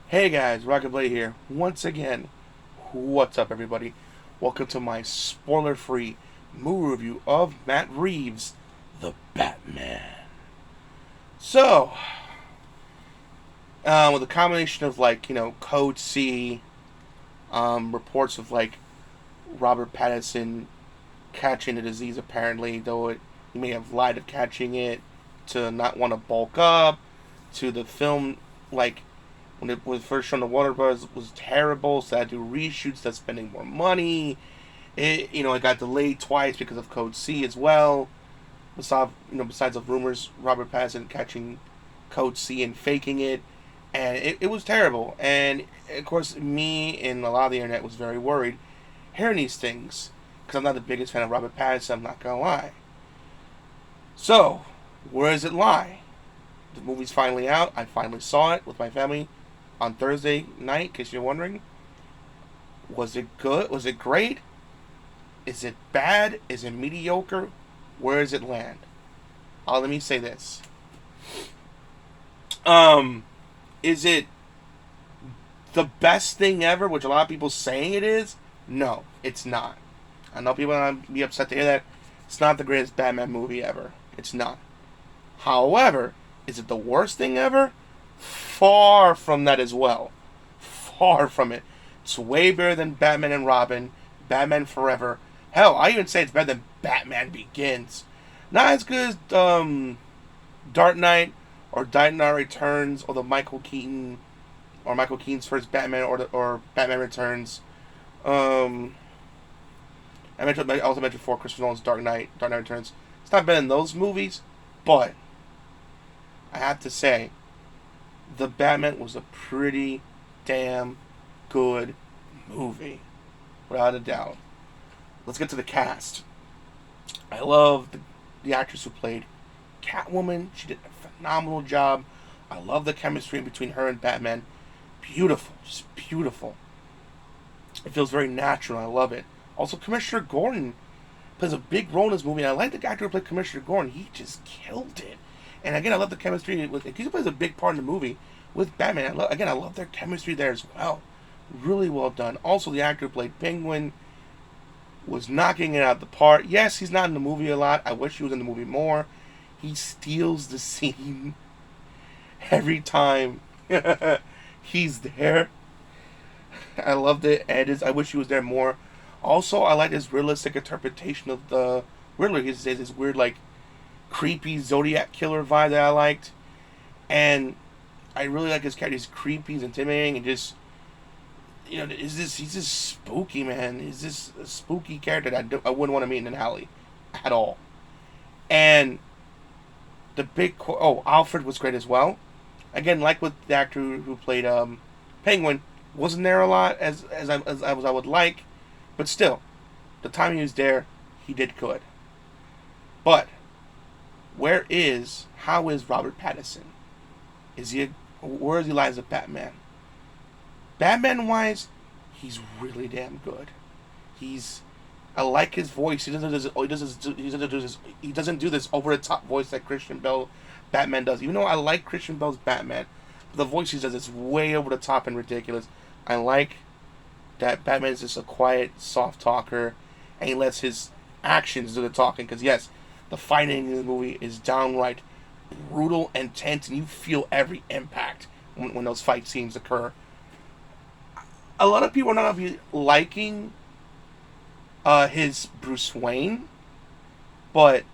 Hey guys, Rockingtheblade here. Once again, what's up everybody? Welcome to my spoiler-free movie review of Matt Reeves' The Batman. So, with a combination of Code C, reports of Robert Pattinson catching the disease apparently, though he may have lied of catching it, to not want to bulk up, to the film when it was first shown to Warner Bros. Was terrible, so I had to do reshoots. That's spending more money. It got delayed twice because of Code C as well. Besides the rumors, Robert Pattinson catching Code C and faking it, and it was terrible. And of course, me and a lot of the internet was very worried hearing these things because I'm not the biggest fan of Robert Pattinson. I'm not gonna lie. So, where does it lie? The movie's finally out. I finally saw it with my family on Thursday night, in case you're wondering. Was it good? Was it great? Is it bad? Is it mediocre? Where does it land? Let me say this. Is it the best thing ever, which a lot of people saying it is? No, it's not. I know people are gonna be upset to hear that. It's not the greatest Batman movie ever. It's not. However, is it the worst thing ever? Far from that as well. Far from it. It's way better than Batman and Robin, Batman Forever. Hell, I even say it's better than Batman Begins. Not as good as Dark Knight or Dark Knight Returns or the Michael Keaton's first Batman or Batman Returns. I also mentioned before Christopher Nolan's Dark Knight Returns. It's not better than those movies, but I have to say, The Batman was a pretty damn good movie, without a doubt. Let's get to the cast. I love the actress who played Catwoman. She did a phenomenal job. I love the chemistry between her and Batman. Beautiful, just beautiful. It feels very natural. I love it. Also, Commissioner Gordon plays a big role in this movie. And I like the actor who played Commissioner Gordon. He just killed it. And again, I love the chemistry with. He plays a big part in the movie with Batman. I love their chemistry there as well. Really well done. Also, the actor who played Penguin was knocking it out of the park. Yes, he's not in the movie a lot. I wish he was in the movie more. He steals the scene every time he's there. I loved it. And I wish he was there more. Also, I like his realistic interpretation of the Riddler. He says this weird, creepy Zodiac killer vibe that I liked. And I really like his character. He's creepy, he's intimidating, and just, he's just spooky, man. He's just a spooky character that I wouldn't want to meet in an alley at all. And Alfred was great as well. Again, like with the actor who played Penguin, wasn't there a lot as I would like, but still, the time he was there, he did good. But how is Robert Pattinson? Where is he lies with Batman? Batman wise, he's really damn good. I like his voice. He doesn't do this over the top voice that Christian Bale Batman does. Even though I like Christian Bale's Batman, the voice he does is way over the top and ridiculous. I like that Batman is just a quiet, soft talker, and he lets his actions do the talking. Because yes, the fighting in the movie is downright brutal and tense, and you feel every impact when those fight scenes occur. A lot of people are not gonna be liking his Bruce Wayne, but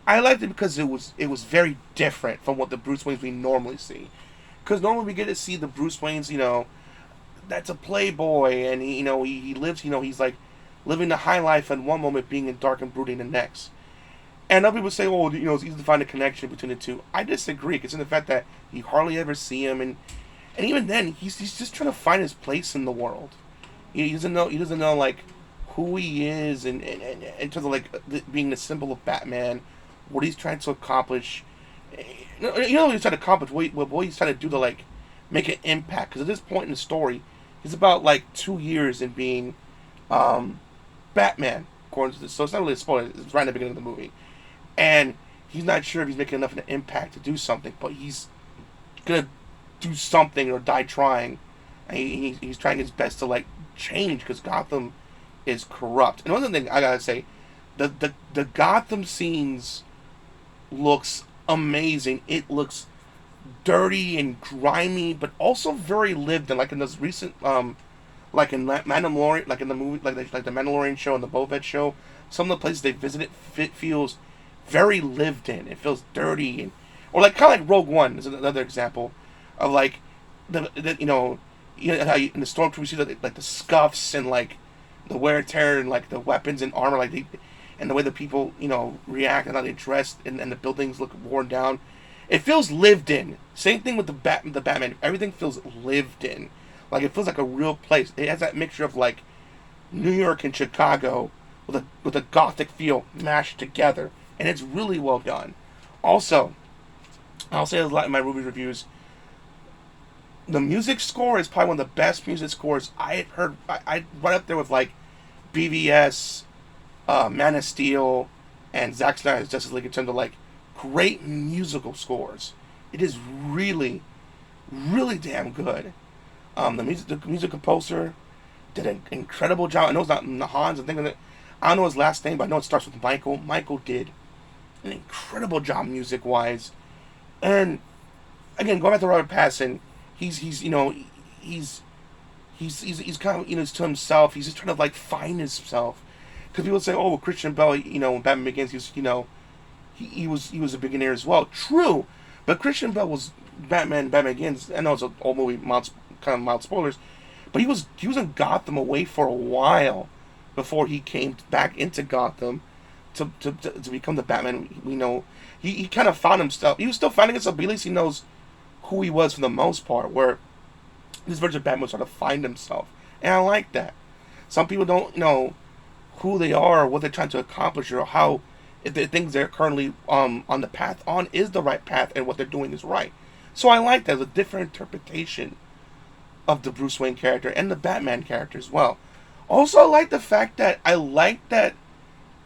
I liked it because it was very different from what the Bruce Waynes we normally see. Because normally we get to see the Bruce Waynes, that's a playboy, and he lives, he's like living the high life in one moment, being in dark and brooding the next. And other people say, oh, it's easy to find a connection between the two. I disagree, because in the fact that you hardly ever see him, and even then, he's just trying to find his place in the world. He doesn't know who he is, and in terms of being the symbol of Batman, what he's trying to accomplish. What he's trying to accomplish, what he's trying to do to make an impact. Because at this point in the story, he's about 2 years in being Batman, according to this. So it's not really a spoiler. It's right in the beginning of the movie. And he's not sure if he's making enough of an impact to do something, but he's gonna do something or die trying. And he's trying his best to like change because Gotham is corrupt. And another thing I gotta say, the Gotham scenes looks amazing. It looks dirty and grimy, but also very lived in. Like in this recent, like in Mandalorian, like in the movie, like the Mandalorian show and the Boba Fett show, some of the places they visited feels very lived in. It feels dirty and, or like kind of like Rogue One is another example of like the how in the Stormtrooper you see like the scuffs and like the wear and tear and like the weapons and armor and the way the people react and how they dress and the buildings look worn down. It feels lived in. Same thing with the Batman. Everything feels lived in. Like it feels like a real place. It has that mixture of like New York and Chicago with a gothic feel mashed together, and it's really well done. Also, I'll say a lot in my movie reviews. The music score is probably one of the best music scores I have heard. I right up there with like BVS, Man of Steel, and Zack Snyder's Justice League in terms of like great musical scores. It is really, really damn good. The music composer did an incredible job. I know it's not Hans. I'm thinking that I don't know his last name, but I know it starts with Michael. Michael did an incredible job music wise. And again, going back to Robert Pattinson, he's kind of to himself. He's just trying to like find himself. Because people say, oh, well, Christian Bale, when Batman Begins, he was a beginner as well. True, but Christian Bale was Batman Begins. I know it's an old movie, kind of mild spoilers, but he was in Gotham away for a while before he came back into Gotham to become the Batman we know. He kind of found himself. He was still finding himself, but at least he knows who he was for the most part. Where this version of Batman was trying to find himself, and I like that. Some people don't know who they are or what they're trying to accomplish or how if the things they're currently on the path on is the right path and what they're doing is right. So I like that. It's a different interpretation of the Bruce Wayne character and the Batman character as well. Also, I like the fact that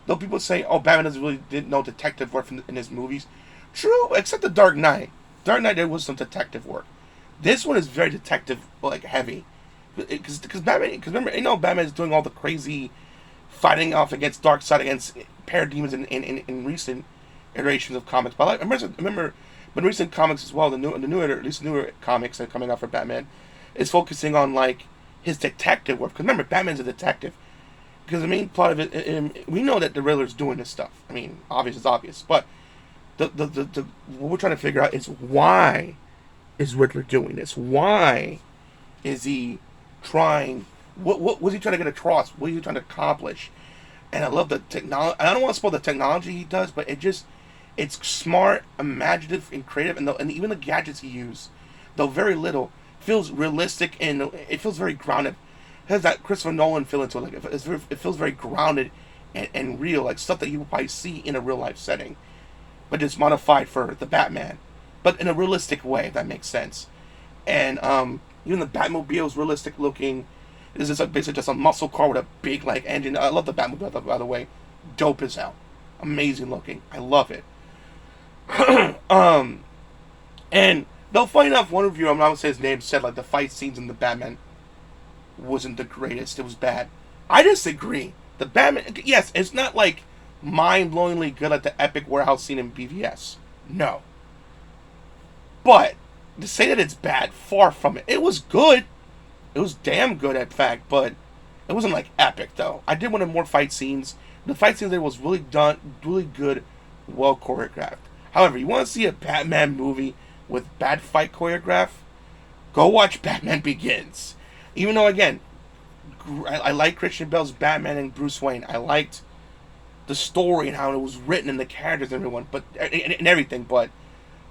though people say, oh, Batman didn't know detective work in his movies. True, except the Dark Knight. Dark Knight, there was some detective work. This one is very detective heavy. Because remember, Batman is doing all the crazy fighting off against Darkseid, against parademons in recent iterations of comics. But I remember in recent comics as well, the newer comics that are coming out for Batman is focusing on like his detective work. Because remember, Batman's a detective. Because the main plot of it, we know that the Riddler's doing this stuff. I mean, it's obvious. But what we're trying to figure out is why is Riddler doing this? Why is he trying? What was he trying to get across? What is he trying to accomplish? And I love the technology. I don't want to spoil the technology he does, but it's smart, imaginative, and creative, and even the gadgets he uses, though very little, feels realistic and it feels very grounded. It has that Christopher Nolan feel into it. Like it feels very grounded and real, like stuff that you would probably see in a real life setting, but it's modified for the Batman, but in a realistic way, if that makes sense. And even the Batmobile is realistic looking. This is basically just a muscle car with a big engine. I love the Batmobile, by the way. Dope as hell. Amazing looking. I love it. And though funny enough, one reviewer, I'm not gonna say his name, said the fight scenes in the Batman wasn't the greatest. It was bad. I disagree. The Batman, yes, it's not mind-blowingly good like the epic warehouse scene in BVS. No. But to say that it's bad, far from it. It was good. It was damn good, in fact, but it wasn't epic though. I did want more fight scenes. The fight scenes there was really good, well choreographed. However, you want to see a Batman movie with bad fight choreograph? Go watch Batman Begins. Even though, again, I like Christian Bale's Batman and Bruce Wayne. I liked the story and how it was written and the characters and everyone, and everything. But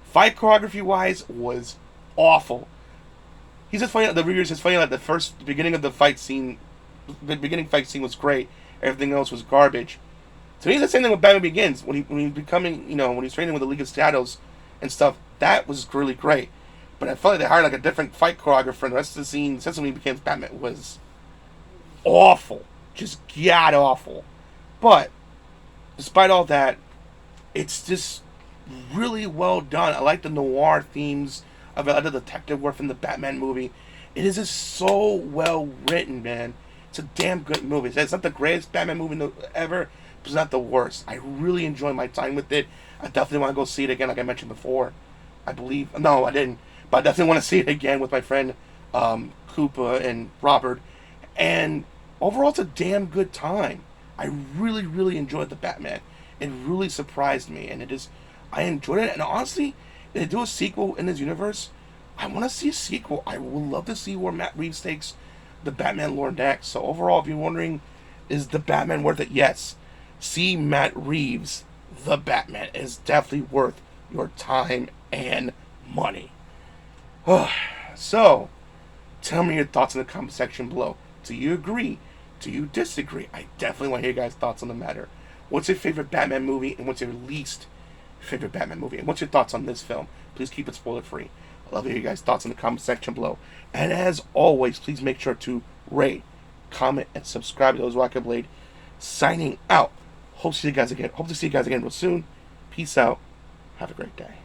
fight choreography wise was awful. He's just funny. The reviewers just funny. The beginning of the fight scene, the beginning fight scene was great. Everything else was garbage. To me, it's the same thing with Batman Begins. When he's training with the League of Shadows and stuff, that was really great. But I felt like they hired a different fight choreographer, and the rest of the scene, since when he became Batman, was awful, just god awful. But despite all that, it's just really well done. I like the noir themes. of a lot of detective work in the Batman movie. It is just so well written, man. It's a damn good movie. It's not the greatest Batman movie ever, but it's not the worst. I really enjoyed my time with it. I definitely want to go see it again, like I mentioned before. I believe. No, I didn't. But I definitely want to see it again with my friend Koopa and Robert. And overall, it's a damn good time. I really, really enjoyed the Batman. It really surprised me, and I enjoyed it. And honestly, if they do a sequel in this universe, I want to see a sequel. I would love to see where Matt Reeves takes the Batman lore next. So overall, if you're wondering, is the Batman worth it? Yes. See Matt Reeves, the Batman, is definitely worth your time and money. So, tell me your thoughts in the comment section below. Do you agree? Do you disagree? I definitely want to hear your guys' thoughts on the matter. What's your favorite Batman movie, and what's your least favorite Batman movie? And what's your thoughts on this film? Please keep it spoiler free. I love to hear your guys' thoughts in the comment section below. And as always, please make sure to rate, comment, and subscribe to those Rockingtheblade. Signing out. Hope to see you guys again. Real soon. Peace out. Have a great day.